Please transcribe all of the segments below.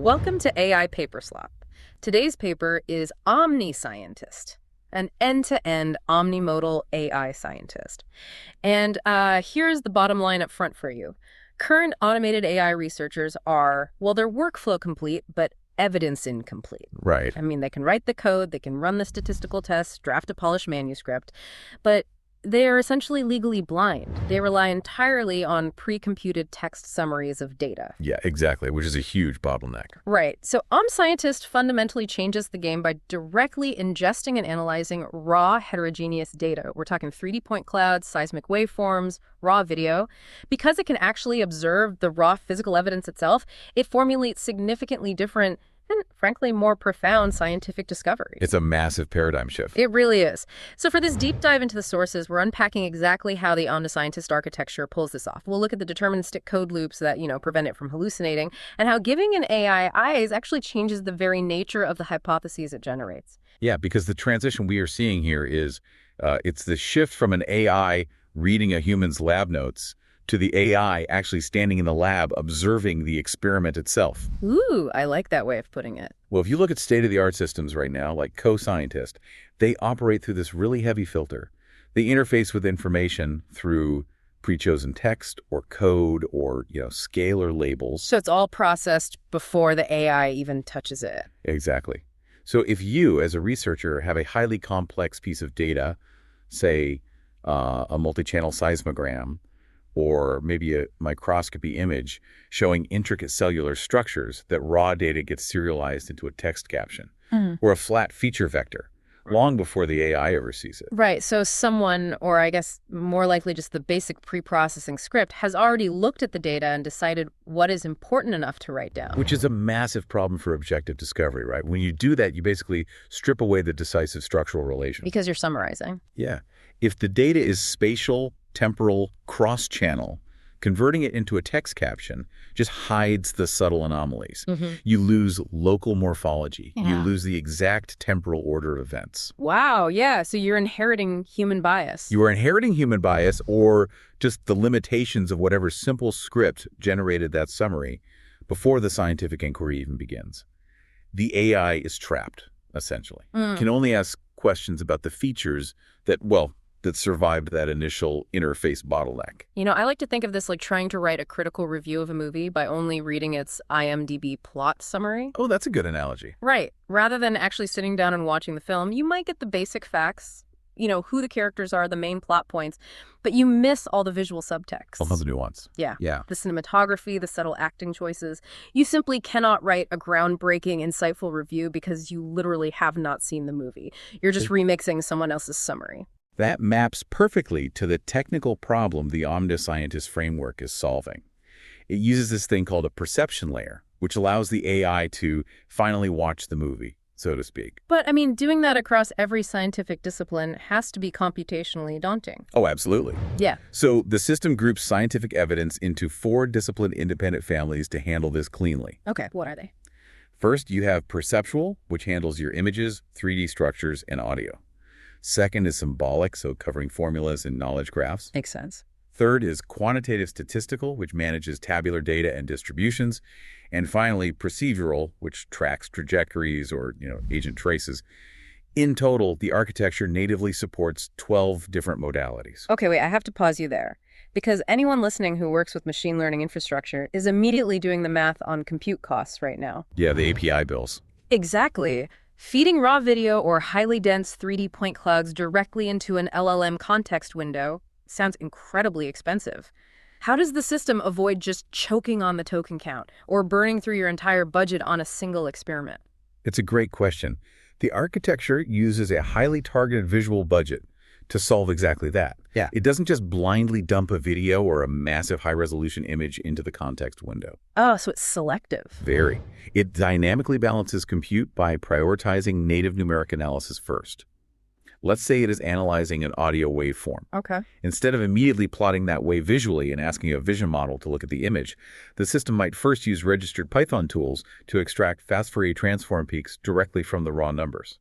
Welcome to AI Paper Slop. Today's paper is OmniScientist, an end-to-end omni-modal AI scientist. And here's the bottom line up front for you. Current automated AI researchers are, well, they're workflow complete, but evidence incomplete. Right. I mean, they can write the code, they can run the statistical tests, draft a polished manuscript, but they are essentially legally blind. They rely entirely on pre-computed text summaries of data. Yeah, exactly, which is a huge bottleneck. Right. So OmniScientist fundamentally changes the game by directly ingesting and analyzing raw heterogeneous data. We're talking 3D point clouds, seismic waveforms, raw video. Because it can actually observe the raw physical evidence itself, it formulates significantly different and, frankly, more profound scientific discoveries. It's a massive paradigm shift. It really is. So for this deep dive into the sources, we're unpacking exactly how the OmniScientist architecture pulls this off. We'll look at the deterministic code loops that, prevent it from hallucinating, and how giving an AI eyes actually changes the very nature of the hypotheses it generates. Yeah, because the transition we are seeing here is, it's the shift from an AI reading a human's lab notes to the AI actually standing in the lab observing the experiment itself. Ooh, I like that way of putting it. Well, if you look at state-of-the-art systems right now, like co-scientist, they operate through this really heavy filter. They interface with information through pre-chosen text or code or, scalar labels. So it's all processed before the AI even touches it. Exactly. So if you, as a researcher, have a highly complex piece of data, say a multi-channel seismogram, or maybe a microscopy image showing intricate cellular structures, that raw data gets serialized into a text caption, or a flat feature vector, long before the AI ever sees it. Right. So someone, or I guess more likely just the basic pre-processing script, has already looked at the data and decided what is important enough to write down. Which is a massive problem for objective discovery, right? When you do that, you basically strip away the decisive structural relation. Because you're summarizing. Yeah. If the data is spatial, temporal, cross-channel, converting it into a text caption just hides the subtle anomalies. You lose local morphology. You lose the exact temporal order of events. Wow, yeah. So you're inheriting human bias. You are inheriting human bias, or just the limitations of whatever simple script generated that summary before the scientific inquiry even begins. The AI is trapped, essentially. Can only ask questions about the features that survived that initial interface bottleneck. I like to think of this like trying to write a critical review of a movie by only reading its IMDb plot summary. Oh, that's a good analogy. Right. Rather than actually sitting down and watching the film, you might get the basic facts, who the characters are, the main plot points, but you miss all the visual subtext. All the nuance. Yeah. Yeah. The cinematography, the subtle acting choices. You simply cannot write a groundbreaking, insightful review because you literally have not seen the movie. You're just remixing someone else's summary. That maps perfectly to the technical problem the OmniScientist framework is solving. It uses this thing called a perception layer, which allows the AI to finally watch the movie, so to speak. But, doing that across every scientific discipline has to be computationally daunting. Oh, absolutely. Yeah. So the system groups scientific evidence into 4 discipline-independent families to handle this cleanly. Okay, what are they? First, you have perceptual, which handles your images, 3D structures, and audio. Second is symbolic, so covering formulas and knowledge graphs. Makes sense. Third is quantitative statistical, which manages tabular data and distributions. And finally, procedural, which tracks trajectories or, agent traces. In total, the architecture natively supports 12 different modalities. Okay, wait, I have to pause you there. Because anyone listening who works with machine learning infrastructure is immediately doing the math on compute costs right now. Yeah, the API bills. Exactly. Feeding raw video or highly dense 3D point clouds directly into an LLM context window sounds incredibly expensive. How does the system avoid just choking on the token count or burning through your entire budget on a single experiment? It's a great question. The architecture uses a highly targeted visual budget to solve exactly that. Yeah. It doesn't just blindly dump a video or a massive high-resolution image into the context window. Oh, so it's selective. Very. It dynamically balances compute by prioritizing native numeric analysis first. Let's say it is analyzing an audio waveform. Okay. Instead of immediately plotting that wave visually and asking a vision model to look at the image, the system might first use registered Python tools to extract fast Fourier transform peaks directly from the raw numbers.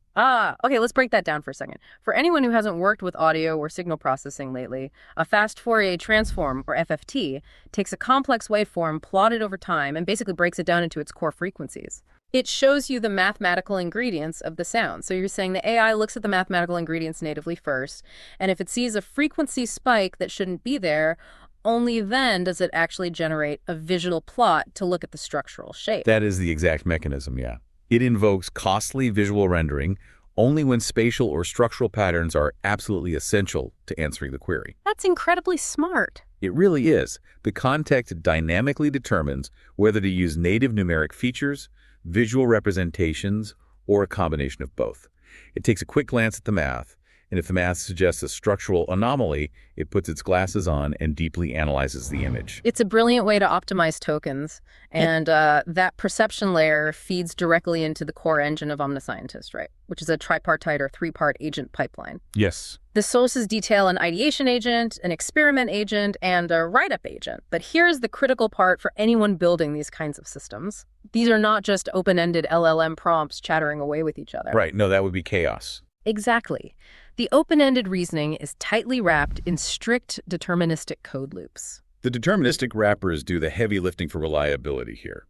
Okay, let's break that down for a second. For anyone who hasn't worked with audio or signal processing lately, a fast Fourier transform, or FFT, takes a complex waveform plotted over time and basically breaks it down into its core frequencies. It shows you the mathematical ingredients of the sound. So you're saying the AI looks at the mathematical ingredients natively first, and if it sees a frequency spike that shouldn't be there, only then does it actually generate a visual plot to look at the structural shape. That is the exact mechanism, yeah. It invokes costly visual rendering only when spatial or structural patterns are absolutely essential to answering the query. That's incredibly smart. It really is. The context dynamically determines whether to use native numeric features, visual representations, or a combination of both. It takes a quick glance at the math, and if the math suggests a structural anomaly, it puts its glasses on and deeply analyzes the image. It's a brilliant way to optimize tokens, and that perception layer feeds directly into the core engine of OmniScientist, right? Which is a tripartite or three-part agent pipeline. Yes. The sources detail an ideation agent, an experiment agent, and a write-up agent. But here's the critical part for anyone building these kinds of systems. These are not just open-ended LLM prompts chattering away with each other. Right. No, that would be chaos. Exactly. The open-ended reasoning is tightly wrapped in strict deterministic code loops. The deterministic wrappers do the heavy lifting for reliability here.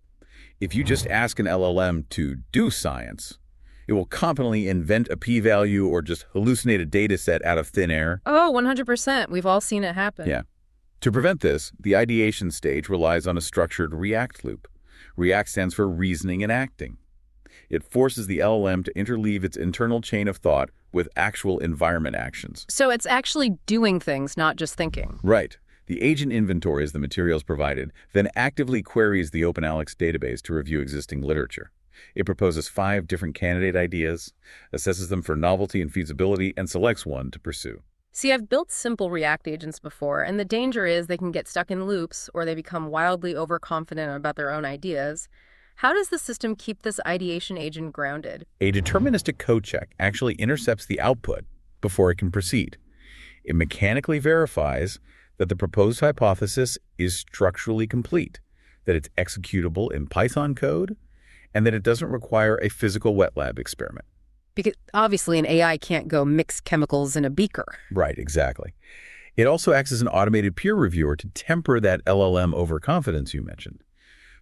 If you just ask an LLM to do science, it will competently invent a p-value or just hallucinate a data set out of thin air. Oh, 100%. We've all seen it happen. Yeah. To prevent this, the ideation stage relies on a structured REACT loop. REACT stands for reasoning and acting. It forces the LLM to interleave its internal chain of thought with actual environment actions. So it's actually doing things, not just thinking. Right. The agent inventories the materials provided, then actively queries the OpenAlex database to review existing literature. It proposes 5 different candidate ideas, assesses them for novelty and feasibility, and selects one to pursue. See, I've built simple React agents before, and the danger is they can get stuck in loops or they become wildly overconfident about their own ideas. How does the system keep this ideation agent grounded? A deterministic code check actually intercepts the output before it can proceed. It mechanically verifies that the proposed hypothesis is structurally complete, that it's executable in Python code, and that it doesn't require a physical wet lab experiment. Because obviously an AI can't go mix chemicals in a beaker. Right, exactly. It also acts as an automated peer reviewer to temper that LLM overconfidence you mentioned.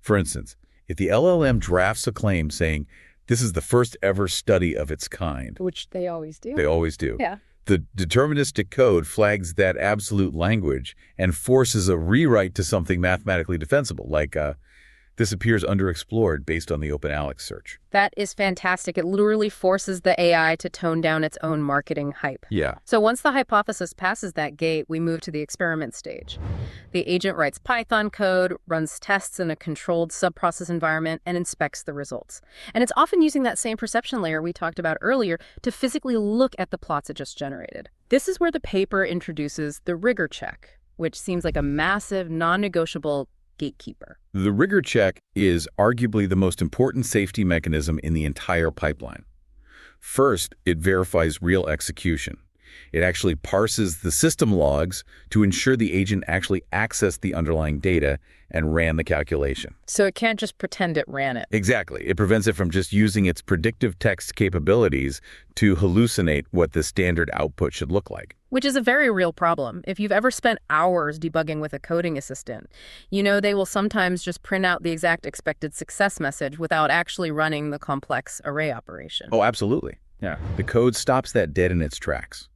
For instance, if the LLM drafts a claim saying, this is the first ever study of its kind. Which they always do. They always do. Yeah. The deterministic code flags that absolute language and forces a rewrite to something mathematically defensible, like this appears underexplored based on the OpenAlex search. That is fantastic. It literally forces the AI to tone down its own marketing hype. Yeah. So once the hypothesis passes that gate, we move to the experiment stage. The agent writes Python code, runs tests in a controlled sub-process environment, and inspects the results. And it's often using that same perception layer we talked about earlier to physically look at the plots it just generated. This is where the paper introduces the rigor check, which seems like a massive, non-negotiable gatekeeper. The rigor check is arguably the most important safety mechanism in the entire pipeline. First, it verifies real execution. It actually parses the system logs to ensure the agent actually accessed the underlying data and ran the calculation. So it can't just pretend it ran it. Exactly. It prevents it from just using its predictive text capabilities to hallucinate what the standard output should look like. Which is a very real problem. If you've ever spent hours debugging with a coding assistant, you know they will sometimes just print out the exact expected success message without actually running the complex array operation. Oh, absolutely. Yeah. The code stops that dead in its tracks.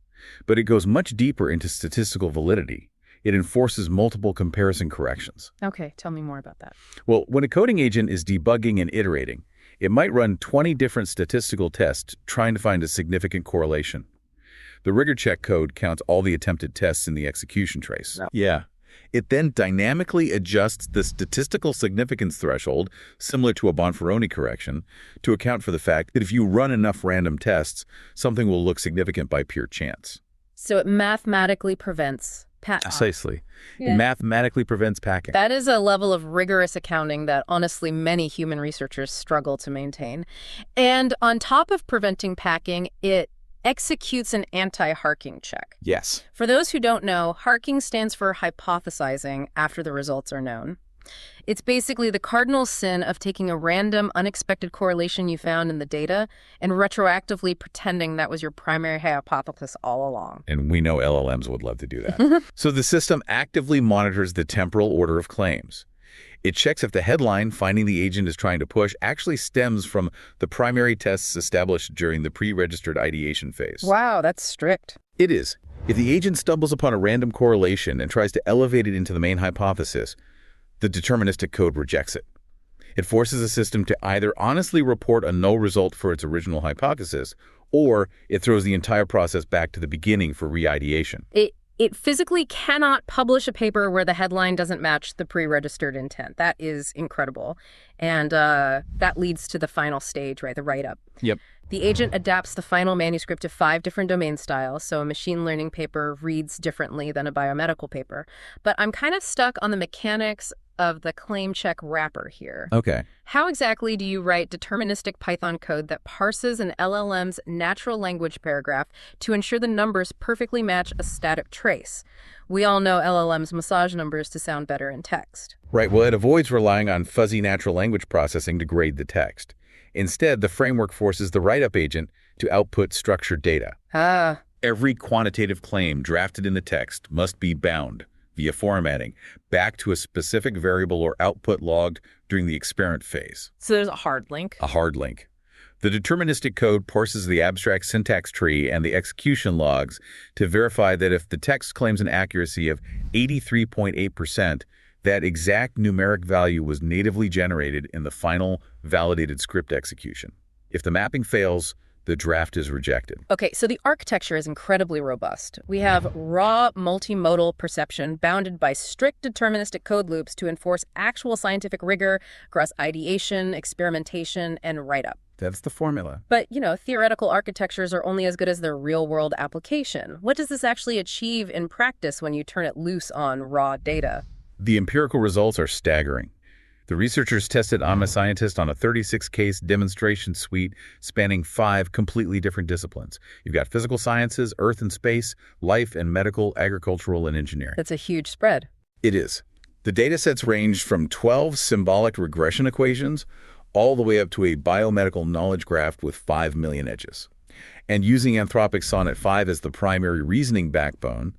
But it goes much deeper into statistical validity. It enforces multiple comparison corrections. Okay, tell me more about that. Well, when a coding agent is debugging and iterating, it might run 20 different statistical tests trying to find a significant correlation. The rigor check code counts all the attempted tests in the execution trace. No. Yeah. It then dynamically adjusts the statistical significance threshold, similar to a Bonferroni correction, to account for the fact that if you run enough random tests, something will look significant by pure chance. So it mathematically prevents Precisely. Yeah. It mathematically prevents packing. That is a level of rigorous accounting that honestly many human researchers struggle to maintain. And on top of preventing packing, it executes an anti-HARKing check. Yes. For those who don't know, HARKing stands for hypothesizing after the results are known. It's basically the cardinal sin of taking a random, unexpected correlation you found in the data and retroactively pretending that was your primary hypothesis all along. And we know LLMs would love to do that. So the system actively monitors the temporal order of claims. It checks if the headline finding the agent is trying to push actually stems from the primary tests established during the pre-registered ideation phase. Wow, that's strict. It is. If the agent stumbles upon a random correlation and tries to elevate it into the main hypothesis, the deterministic code rejects it. It forces the system to either honestly report a null result for its original hypothesis, or it throws the entire process back to the beginning for re-ideation. It physically cannot publish a paper where the headline doesn't match the pre-registered intent. That is incredible. And that leads to the final stage, right? The write-up. Yep. The agent adapts the final manuscript to 5 different domain styles, so a machine learning paper reads differently than a biomedical paper. But I'm kind of stuck on the mechanics of the claim check wrapper here. Okay. How exactly do you write deterministic Python code that parses an LLM's natural language paragraph to ensure the numbers perfectly match a static trace? We all know LLMs massage numbers to sound better in text. Right. Well, it avoids relying on fuzzy natural language processing to grade the text. Instead, the framework forces the write-up agent to output structured data. Every quantitative claim drafted in the text must be bound, via formatting, back to a specific variable or output logged during the experiment phase. So there's a hard link. A hard link. The deterministic code parses the abstract syntax tree and the execution logs to verify that if the text claims an accuracy of 83.8%, that exact numeric value was natively generated in the final validated script execution. If the mapping fails, the draft is rejected. Okay, so the architecture is incredibly robust. We have raw multimodal perception bounded by strict deterministic code loops to enforce actual scientific rigor across ideation, experimentation, and write-up. That's the formula. But, theoretical architectures are only as good as their real-world application. What does this actually achieve in practice when you turn it loose on raw data? The empirical results are staggering. The researchers tested OmniScientist on a 36-case demonstration suite spanning 5 completely different disciplines. You've got physical sciences, earth and space, life and medical, agricultural, and engineering. That's a huge spread. It is. The datasets ranged from 12 symbolic regression equations all the way up to a biomedical knowledge graph with 5 million edges. And using Anthropic's Sonnet 5 as the primary reasoning backbone,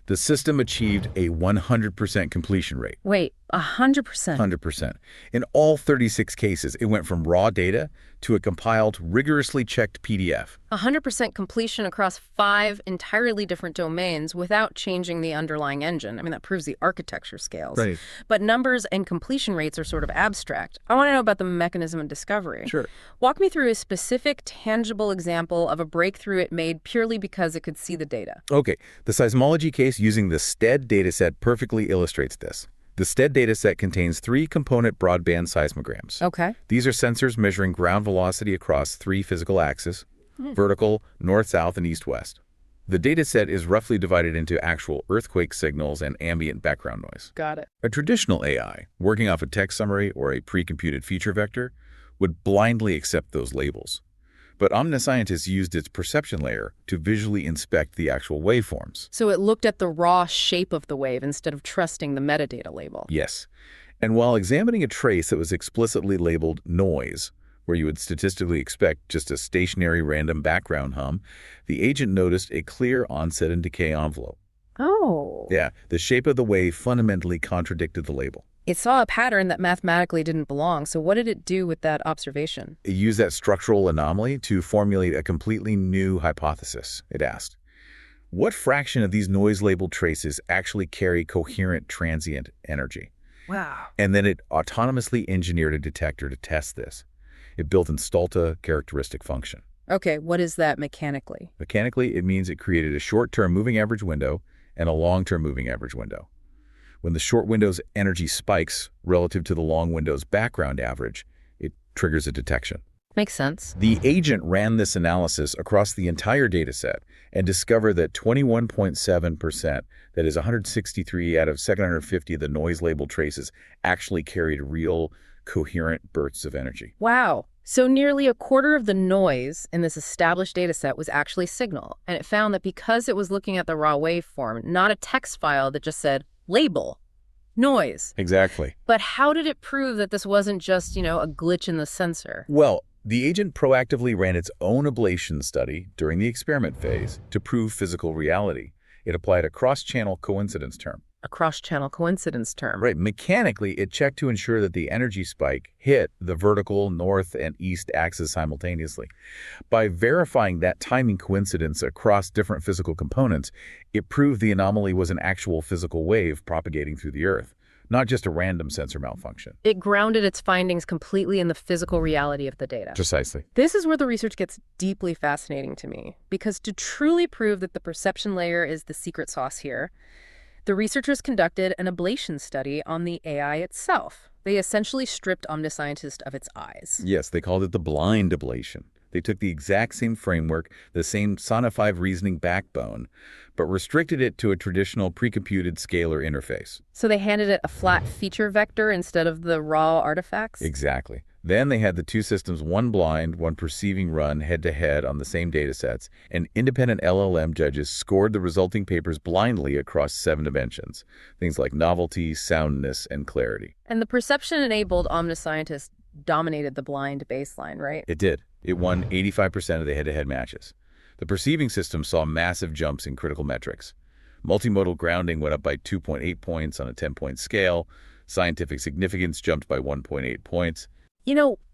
the system achieved a 100% completion rate. Wait, 100%? 100%. In all 36 cases, it went from raw data to a compiled, rigorously checked PDF. 100% completion across 5 entirely different domains without changing the underlying engine. I mean, that proves the architecture scales. Right. But numbers and completion rates are sort of abstract. I want to know about the mechanism of discovery. Sure. Walk me through a specific, tangible example of a breakthrough it made purely because it could see the data. Okay. The seismology case using the STED dataset perfectly illustrates this. The STED dataset contains 3 component broadband seismograms. Okay. These are sensors measuring ground velocity across 3 physical axes, vertical, north-south, and east-west. The dataset is roughly divided into actual earthquake signals and ambient background noise. Got it. A traditional AI, working off a text summary or a pre-computed feature vector, would blindly accept those labels. But OmniScientist used its perception layer to visually inspect the actual waveforms. So it looked at the raw shape of the wave instead of trusting the metadata label. Yes. And while examining a trace that was explicitly labeled noise, where you would statistically expect just a stationary random background hum, the agent noticed a clear onset and decay envelope. Oh. Yeah, the shape of the wave fundamentally contradicted the label. It saw a pattern that mathematically didn't belong, so what did it do with that observation? It used that structural anomaly to formulate a completely new hypothesis. It asked, what fraction of these noise-labeled traces actually carry coherent transient energy? Wow. And then it autonomously engineered a detector to test this. It built in Stolta characteristic function. Okay, what is that mechanically? Mechanically, it means it created a short-term moving average window and a long-term moving average window. When the short window's energy spikes relative to the long window's background average, it triggers a detection. Makes sense. The agent ran this analysis across the entire dataset and discovered that 21.7%, that is 163 out of 750 of the noise-labeled traces, actually carried real, coherent bursts of energy. Wow. So nearly a quarter of the noise in this established dataset was actually signal, and it found that because it was looking at the raw waveform, not a text file that just said label, Noise. Exactly. But how did it prove that this wasn't just, a glitch in the sensor? Well, the agent proactively ran its own ablation study during the experiment phase to prove physical reality. It applied a cross-channel coincidence term. A cross-channel coincidence term. Right. Mechanically, it checked to ensure that the energy spike hit the vertical north and east axis simultaneously. By verifying that timing coincidence across different physical components, it proved the anomaly was an actual physical wave propagating through the Earth, not just a random sensor malfunction. It grounded its findings completely in the physical reality of the data. Precisely. This is where the research gets deeply fascinating to me, because to truly prove that the perception layer is the secret sauce here, the researchers conducted an ablation study on the AI itself. They essentially stripped OmniScientist of its eyes. Yes, they called it the blind ablation. They took the exact same framework, the same SONA-5 reasoning backbone, but restricted it to a traditional pre-computed scalar interface. So they handed it a flat feature vector instead of the raw artifacts? Exactly. Then they had the two systems, one blind, one perceiving, run head-to-head on the same datasets, and independent LLM judges scored the resulting papers blindly across 7 dimensions, things like novelty, soundness, and clarity. And the perception-enabled OmniScientist dominated the blind baseline, right? It did. It won 85% of the head-to-head matches. The perceiving system saw massive jumps in critical metrics. Multimodal grounding went up by 2.8 points on a 10-point scale. Scientific significance jumped by 1.8 points.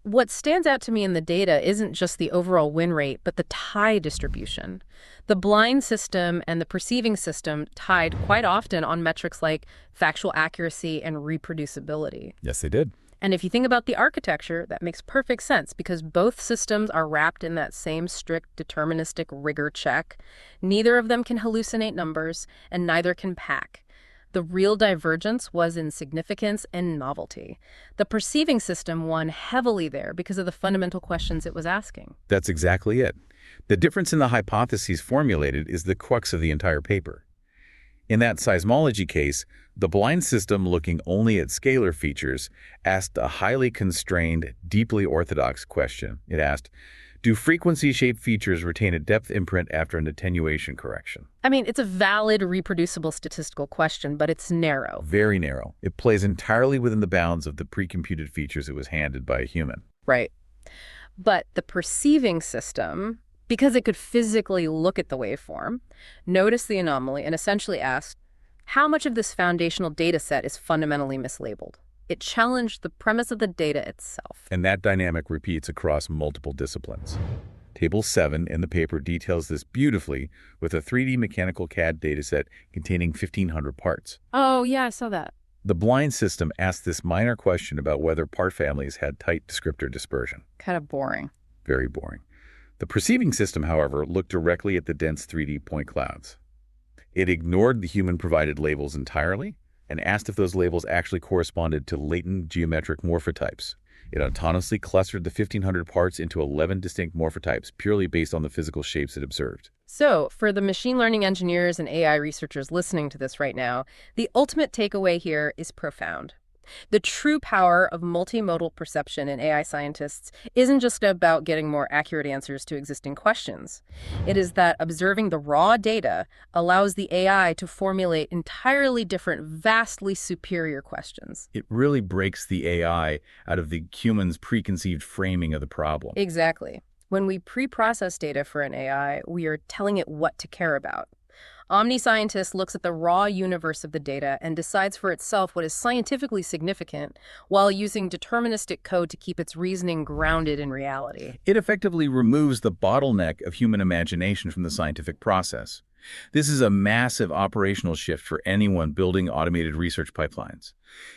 What stands out to me in the data isn't just the overall win rate, but the tie distribution. The blind system and the perceiving system tied quite often on metrics like factual accuracy and reproducibility. Yes, they did. And if you think about the architecture, that makes perfect sense because both systems are wrapped in that same strict deterministic rigor check. Neither of them can hallucinate numbers, and neither can pack. The real divergence was in significance and novelty. The perceiving system won heavily there because of the fundamental questions it was asking. That's exactly it. The difference in the hypotheses formulated is the crux of the entire paper. In that seismology case, the blind system, looking only at scalar features, asked a highly constrained, deeply orthodox question. It asked, do frequency-shaped features retain a depth imprint after an attenuation correction? I mean, it's a valid, reproducible statistical question, but it's narrow. Very narrow. It plays entirely within the bounds of the pre-computed features it was handed by a human. Right. But the perceiving system, because it could physically look at the waveform, noticed the anomaly and essentially asked, how much of this foundational data set is fundamentally mislabeled? It challenged the premise of the data itself. And that dynamic repeats across multiple disciplines. Table 7 in the paper details this beautifully with a 3D mechanical CAD dataset containing 1,500 parts. Oh, yeah, I saw that. The blind system asked this minor question about whether part families had tight descriptor dispersion. Kind of boring. Very boring. The perceiving system, however, looked directly at the dense 3D point clouds. It ignored the human-provided labels entirely and asked if those labels actually corresponded to latent geometric morphotypes. It autonomously clustered the 1,500 parts into 11 distinct morphotypes purely based on the physical shapes it observed. So, for the machine learning engineers and AI researchers listening to this right now, the ultimate takeaway here is profound. The true power of multimodal perception in AI scientists isn't just about getting more accurate answers to existing questions. It is that observing the raw data allows the AI to formulate entirely different, vastly superior questions. It really breaks the AI out of the human's preconceived framing of the problem. Exactly. When we pre-process data for an AI, we are telling it what to care about. OmniScientist looks at the raw universe of the data and decides for itself what is scientifically significant while using deterministic code to keep its reasoning grounded in reality. It effectively removes the bottleneck of human imagination from the scientific process. This is a massive operational shift for anyone building automated research pipelines.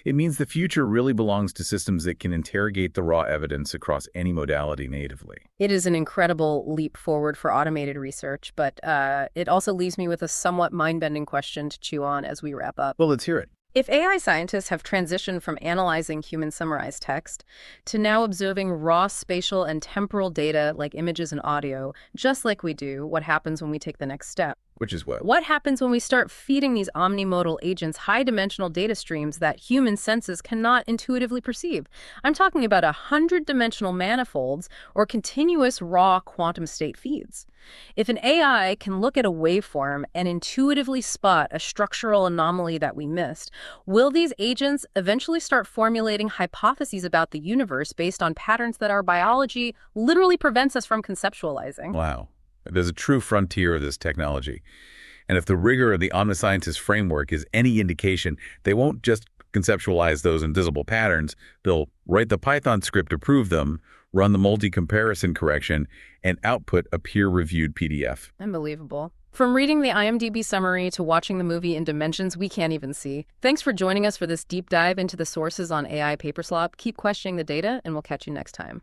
It means the future really belongs to systems that can interrogate the raw evidence across any modality natively. It is an incredible leap forward for automated research, but it also leaves me with a somewhat mind-bending question to chew on as we wrap up. Well, let's hear it. If AI scientists have transitioned from analyzing human summarized text to now observing raw spatial and temporal data like images and audio, just like we do, what happens when we take the next step? Which is what? What happens when we start feeding these omnimodal agents high-dimensional data streams that human senses cannot intuitively perceive? I'm talking about 100-dimensional manifolds or continuous raw quantum state feeds. If an AI can look at a waveform and intuitively spot a structural anomaly that we missed, will these agents eventually start formulating hypotheses about the universe based on patterns that our biology literally prevents us from conceptualizing? Wow. There's a true frontier of this technology. And if the rigor of the OmniScientist framework is any indication, they won't just conceptualize those invisible patterns. They'll write the Python script to prove them, run the multi-comparison correction, and output a peer-reviewed PDF. Unbelievable. From reading the IMDb summary to watching the movie in dimensions we can't even see. Thanks for joining us for this deep dive into the sources on AI Paperslop. Keep questioning the data, and we'll catch you next time.